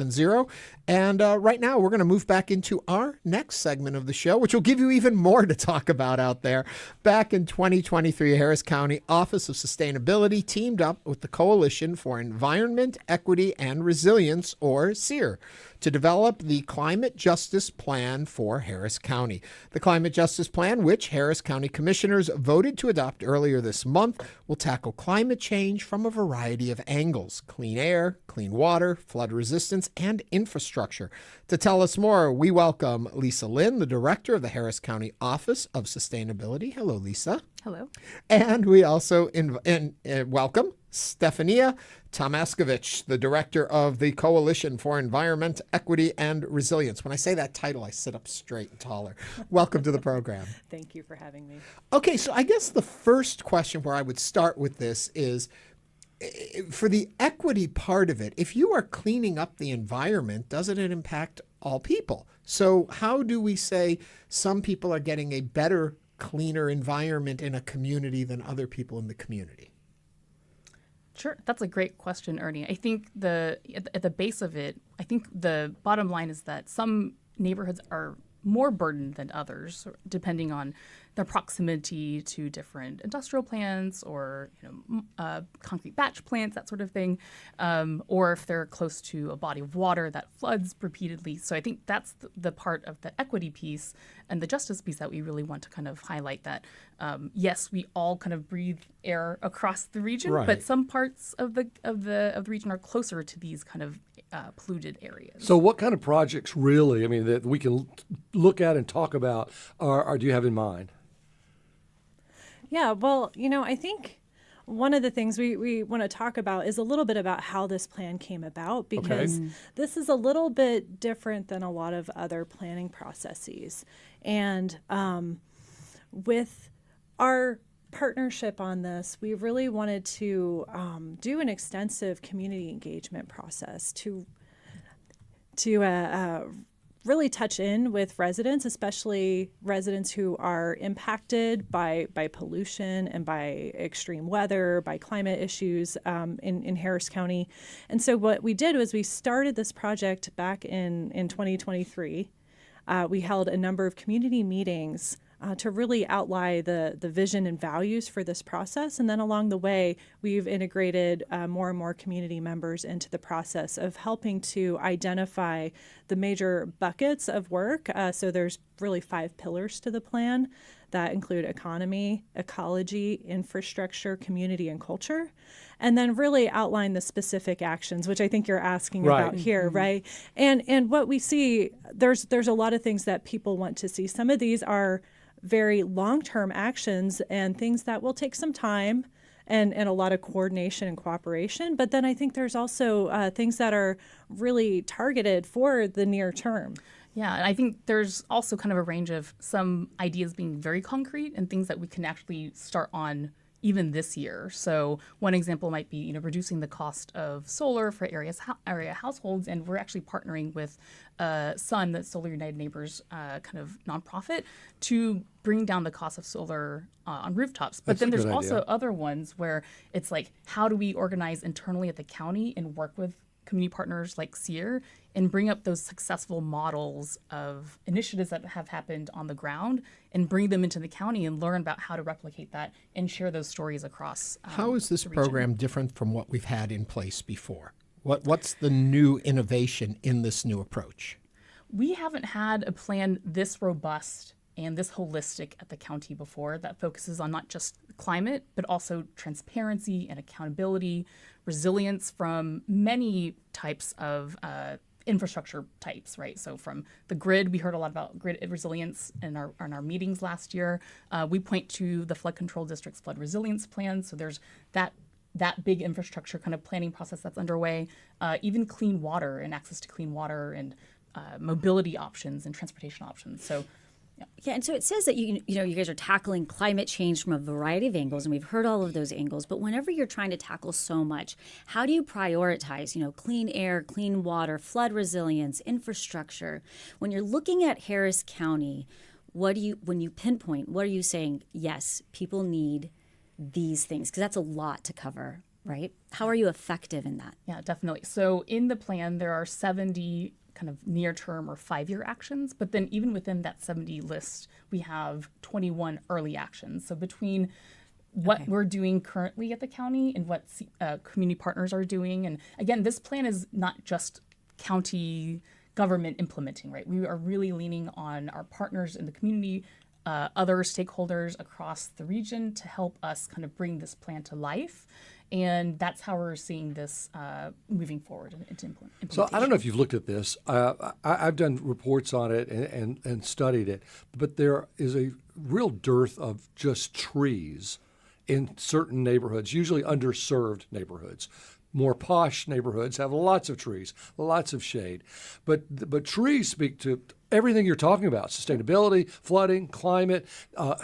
Zero. And right now, we're going to move back into our next segment of the show, which will give you even more to talk about out there. Back in 2023, Harris County Office of Sustainability teamed up with the Coalition for Environment, Equity, and Resilience, or CEER, to develop the Climate Justice Plan for Harris County. The Climate Justice Plan, which Harris County Commissioners voted to adopt earlier this month, will tackle climate change from a variety of angles: clean air, clean water, flood resistance, and infrastructure. To tell us more, we welcome Lisa Lynn, the Director of the Harris County Office of Sustainability. Hello, Lisa. Hello. And we also welcome Stefania Tomaskovich, the Director of the Coalition for Environment, Equity, and Resilience. When I say that title, I sit up straight and taller. Welcome to the program. Thank you for having me. Okay, so I guess the first question where I would start with this is, for the equity part of it, if you are cleaning up the environment, doesn't it impact all people? So how do we say some people are getting a better, cleaner environment in a community than other people in the community? Sure. That's a great question, Ernie. I think at the base of it, I think the bottom line is that some neighborhoods are more burdened than others, depending on their proximity to different industrial plants or concrete batch plants, that sort of thing, or if they're close to a body of water that floods repeatedly. So I think that's the part of the equity piece and the justice piece that we really want to kind of highlight, that yes, we all kind of breathe air across the region, right, but some parts of the region are closer to these kind of polluted areas. So what kind of projects really, that we can look at and talk about do you have in mind? Yeah, well, I think one of the things we want to talk about is a little bit about how this plan came about, because this is a little bit different than a lot of other planning processes. And with our partnership on this, we really wanted to do an extensive community engagement process to really touch in with residents, especially residents who are impacted by pollution and by extreme weather, by climate issues in Harris County. And so what we did was we started this project back in 2023. We held a number of community meetings to really outline the vision and values for this process. And then along the way, we've integrated more and more community members into the process of helping to identify the major buckets of work. So there's really 5 pillars to the plan that include economy, ecology, infrastructure, community, and culture. And then really outline the specific actions, which I think you're asking about here, right? And what we see, there's a lot of things that people want to see. Some of these are very long-term actions and things that will take some time and a lot of coordination and cooperation. But then I think there's also things that are really targeted for the near term. Yeah, and I think there's also kind of a range of some ideas being very concrete and things that we can actually start on even this year. So one example might be, reducing the cost of solar for area households, and we're actually partnering with SUN, the Solar United Neighbors kind of nonprofit, to bring down the cost of solar on rooftops. But then there's also other ones where it's like, how do we organize internally at the county and work with community partners like CEER and bring up those successful models of initiatives that have happened on the ground and bring them into the county and learn about how to replicate that and share those stories across How is this program different from what we've had in place before? What's the new innovation in this new approach? We haven't had a plan this robust and this holistic at the county before that focuses on not just climate, but also transparency and accountability, resilience from many types of infrastructure types, right? So from the grid, we heard a lot about grid resilience in our meetings last year. We point to the Flood Control District's flood resilience plan. So there's that big infrastructure kind of planning process that's underway. Even clean water and access to clean water and mobility options and transportation options. So Yeah, and so it says that you guys are tackling climate change from a variety of angles, and we've heard all of those angles. But whenever you're trying to tackle so much, how do you prioritize? Clean air, clean water, flood resilience, infrastructure. When you're looking at Harris County, when you pinpoint, what are you saying? Yes, people need these things, because that's a lot to cover. right? How are you effective in that? Yeah, definitely. So in the plan, there are 70 kind of near-term or 5-year actions, but then even within that 70 list, we have 21 early actions. So between what we're doing currently at the county and what community partners are doing, and again, this plan is not just county government implementing, right? We are really leaning on our partners in the community, other stakeholders across the region to help us kind of bring this plan to life. And that's how we're seeing this moving forward into implementation. So I don't know if you've looked at this. I've done reports on it and studied it, but there is a real dearth of just trees in certain neighborhoods, usually underserved neighborhoods. More posh neighborhoods have lots of trees, lots of shade. But trees speak to everything you're talking about: sustainability, flooding, climate,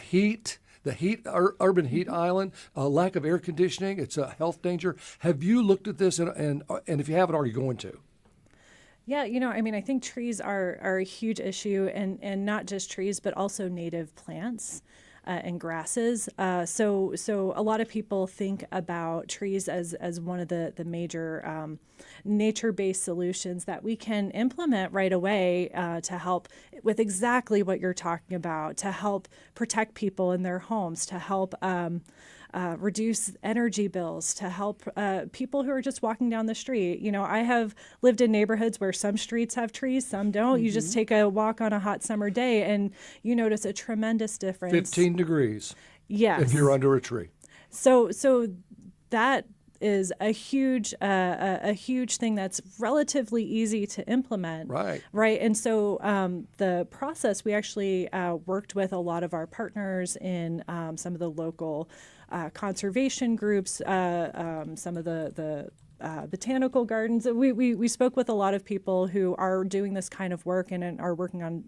heat. Urban heat island, lack of air conditioning, it's a health danger. Have you looked at this, and if you haven't, are you going to? Yeah, I mean, I think trees are a huge issue, and not just trees, but also native plants and grasses. So a lot of people think about trees as one of the major nature-based solutions that we can implement right away to help with exactly what you're talking about, to help protect people in their homes, to help reduce energy bills, to help people who are just walking down the street. I have lived in neighborhoods where some streets have trees, some don't. You just take a walk on a hot summer day and you notice a tremendous difference. 15 degrees. Yes. If you're under a tree. So that is a huge thing that's relatively easy to implement. Right. And so the process, we actually worked with a lot of our partners in some of the local conservation groups, some of the botanical gardens. We spoke with a lot of people who are doing this kind of work and are working on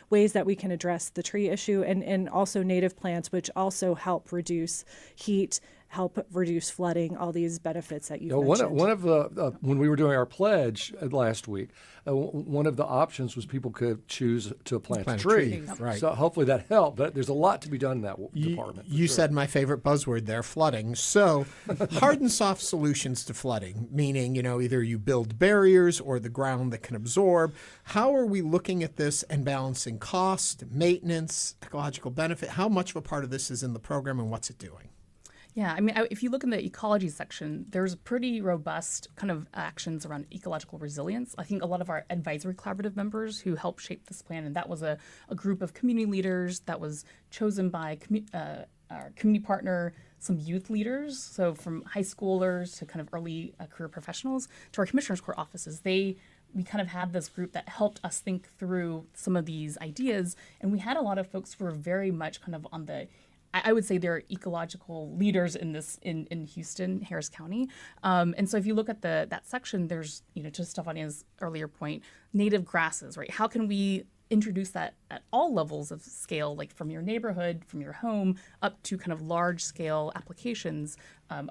ways that we can address the tree issue, and also native plants, which also help reduce heat, help reduce flooding, all these benefits that you've mentioned. One of the when we were doing our pledge last week, one of the options was people could choose to plant a tree. Right. So hopefully that helped. But there's a lot to be done in that department. You said my favorite buzzword there, flooding. So hard and soft solutions to flooding, meaning, either you build barriers or the ground that can absorb. How are we looking at this and balancing cost, maintenance, ecological benefit? How much of a part of this is in the program, and what's it doing? Yeah, I mean, if you look in the ecology section, there's pretty robust kind of actions around ecological resilience. I think a lot of our advisory collaborative members who helped shape this plan, and that was a group of community leaders that was chosen by our community partner, some youth leaders, so from high schoolers to kind of early career professionals to our commissioners' court offices. We kind of had this group that helped us think through some of these ideas, and we had a lot of folks who were very much kind of on the, I would say they're ecological leaders in this in Houston, Harris County. And so if you look at that section, there's, to Stefania's earlier point, native grasses, right? How can we introduce that at all levels of scale, like from your neighborhood, from your home, up to kind of large scale applications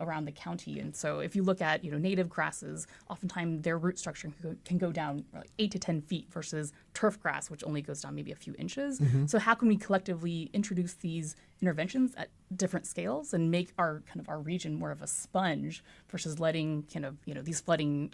around the county? And so if you look at, native grasses, oftentimes their root structure can go down like 8 to 10 feet versus turf grass, which only goes down maybe a few inches. Mm-hmm. So how can we collectively introduce these interventions at different scales and make our region more of a sponge versus letting these flooding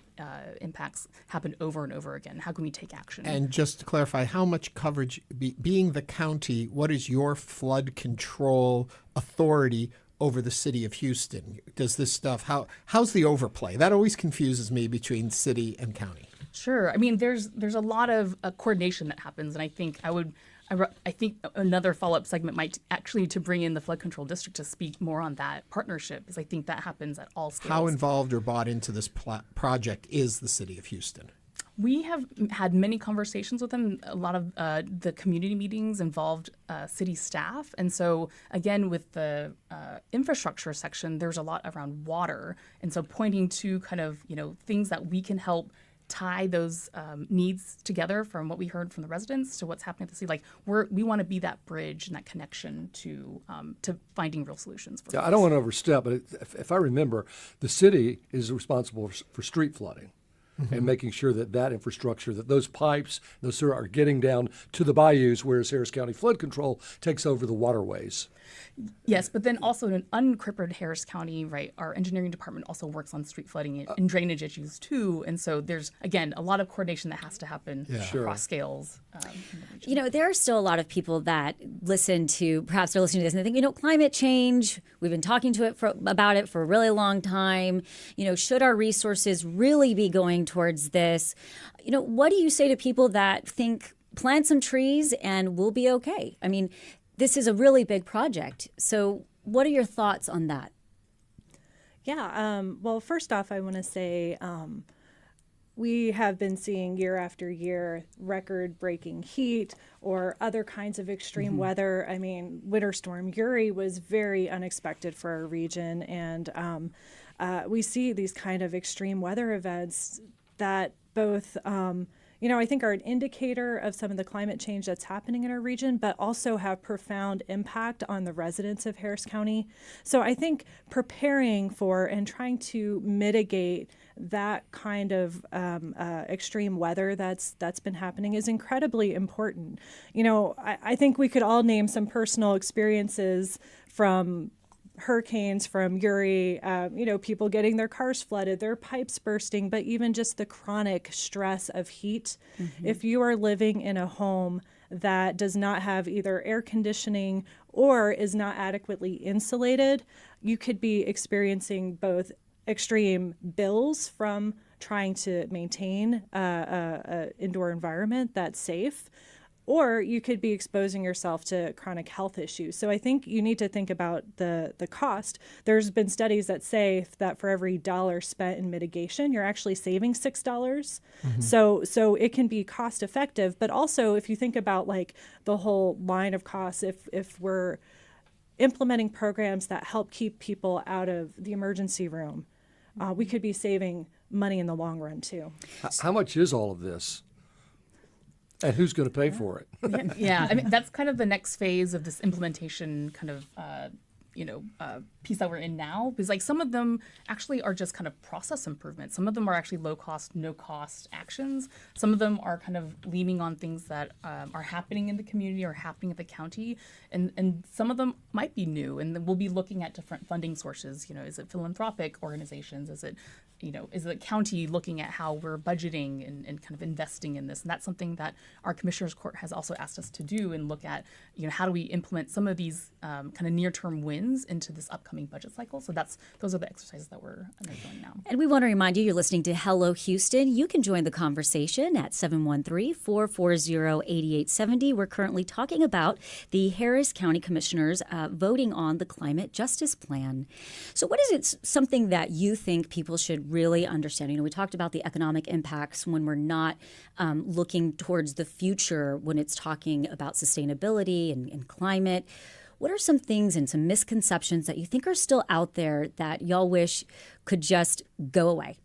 impacts happen over and over again? How can we take action? And just to clarify, how much coverage, being the county, what is your flood control authority over the city of Houston? Does this stuff, how's the overplay? That always confuses me between city and county. Sure. I mean, there's a lot of coordination that happens, and I think I think another follow-up segment might actually to bring in the flood control district to speak more on that partnership, because I think that happens at all scales. How involved or bought into this project is the city of Houston? We have had many conversations with them. A lot of the community meetings involved city staff. And so, again, with the infrastructure section, there's a lot around water. And so pointing to kind of, things that we can help tie those needs together from what we heard from the residents to what's happening at the city. Like we want to be that bridge and that connection to finding real solutions. I don't want to overstep, but if I remember, the city is responsible for street flooding. and making sure that that infrastructure, that those pipes, those sewer are getting down to the bayous, whereas Harris County Flood Control takes over the waterways. Yes, but then also in unencrypted Harris County, right, our engineering department also works on street flooding and drainage issues too. And so there's, again, a lot of coordination that has to happen across scales. In the region. You know, there are still a lot of people that perhaps they're listening to this and they think, you know, climate change, we've been talking about it for a really long time. You know, should our resources really be going towards this? You know, what do you say to people that think plant some trees and we'll be okay? I mean, this is a really big project. So what are your thoughts on that? Yeah, well, first off, I want to say we have been seeing year after year record-breaking heat or other kinds of extreme weather. I mean, Winter Storm Uri was very unexpected for our region, and we see these kind of extreme weather events that both I think are an indicator of some of the climate change that's happening in our region, but also have profound impact on the residents of Harris County. So I think preparing for and trying to mitigate that kind of extreme weather that's been happening is incredibly important. You know, I think we could all name some personal experiences from hurricanes, from Uri, people getting their cars flooded, their pipes bursting, but even just the chronic stress of heat. If you are living in a home that does not have either air conditioning or is not adequately insulated, you could be experiencing both extreme bills from trying to maintain an indoor environment that's safe, or you could be exposing yourself to chronic health issues. So I think you need to think about the cost. There's been studies that say that for every $1 spent in mitigation, you're actually saving $6. So it can be cost effective, but also if you think about like the whole line of costs, if we're implementing programs that help keep people out of the emergency room, we could be saving money in the long run too. How much is all of this? And who's going to pay for it? Yeah, I mean, that's kind of the next phase of this implementation kind of, piece that we're in now. Because like some of them actually are just kind of process improvements. Some of them are actually low cost, no cost actions. Some of them are kind of leaning on things that are happening in the community or happening at the county. And some of them might be new. And then we'll be looking at different funding sources. You know, is it philanthropic organizations? Is the county looking at how we're budgeting and kind of investing in this? And that's something that our Commissioners Court has also asked us to do and look at, how do we implement some of these kind of near-term wins into this upcoming budget cycle? So those are the exercises that we're undergoing now. And we want to remind you, you're listening to Hello Houston. You can join the conversation at 713-440-8870. We're currently talking about the Harris County Commissioners voting on the Climate Justice Plan. So what is it, something that you think people should really understand? We talked about the economic impacts when we're not looking towards the future when it's talking about sustainability and climate. What are some things and some misconceptions that you think are still out there that y'all wish could just go away?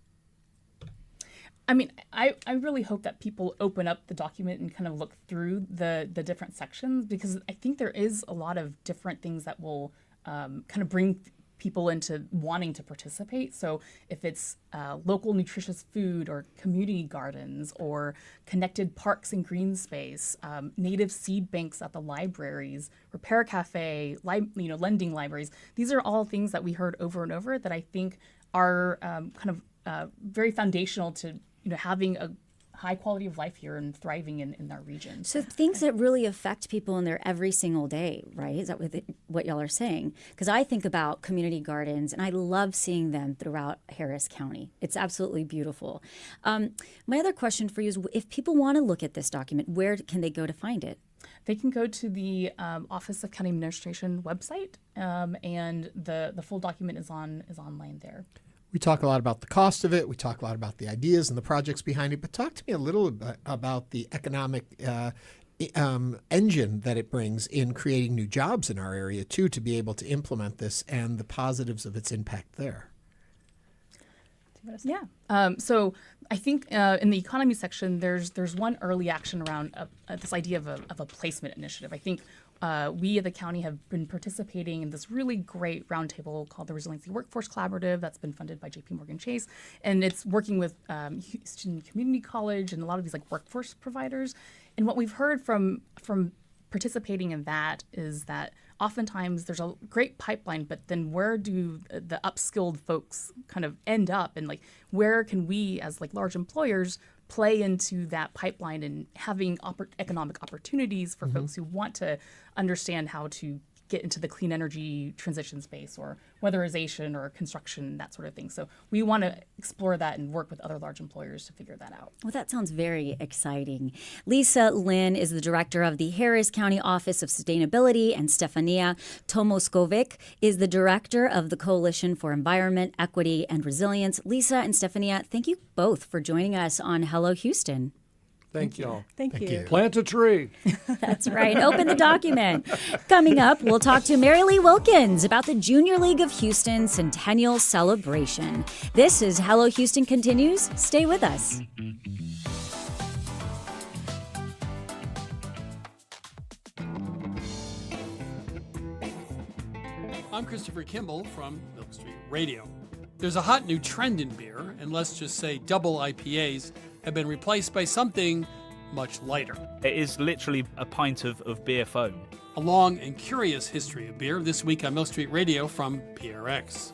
I mean, I really hope that people open up the document and kind of look through the different sections, because I think there is a lot of different things that will kind of bring people into wanting to participate. So if it's local nutritious food or community gardens or connected parks and green space, native seed banks at the libraries, repair cafe, lending libraries, these are all things that we heard over and over that I think are very foundational to having a high quality of life here and thriving in our region. So things that really affect people in their every single day, right? Is that what y'all are saying? Because I think about community gardens, and I love seeing them throughout Harris County. It's absolutely beautiful. My other question for you is, if people want to look at this document, where can they go to find it? They can go to the Office of County Administration website, and the full document is online there. We talk a lot about the cost of it. We talk a lot about the ideas and the projects behind it. But talk to me a little bit about the economic engine that it brings in creating new jobs in our area, too, to be able to implement this and the positives of its impact there. Yeah. So I think in the economy section, there's one early action around this idea of a placement initiative. I think we at the county have been participating in this really great roundtable called the Resiliency Workforce Collaborative that's been funded by JP Morgan Chase. And it's working with Houston Community College and a lot of these like workforce providers. And what we've heard from participating in that is that oftentimes there's a great pipeline, but then where do the upskilled folks kind of end up? And like, where can we as like large employers play into that pipeline and having economic opportunities for folks who want to understand how to get into the clean energy transition space or weatherization or construction, that sort of thing. So we want to explore that and work with other large employers to figure that out. Well, that sounds very exciting. Lisa Lynn is the director of the Harris County Office of Sustainability, and Stefania Tomoskovic is the director of the Coalition for Environment, Equity, and Resilience. Lisa and Stefania, thank you both for joining us on Hello Houston. Thank y'all. Thank you. Plant a tree. That's right. Open the document. Coming up, we'll talk to Mary Lee Wilkins about the Junior League of Houston Centennial Celebration. This is Hello Houston Continues. Stay with us. I'm Christopher Kimball from Milk Street Radio. There's a hot new trend in beer, and let's just say double IPAs have been replaced by something much lighter. It is literally a pint of beer foam. A long and curious history of beer this week on Milk Street Radio from PRX.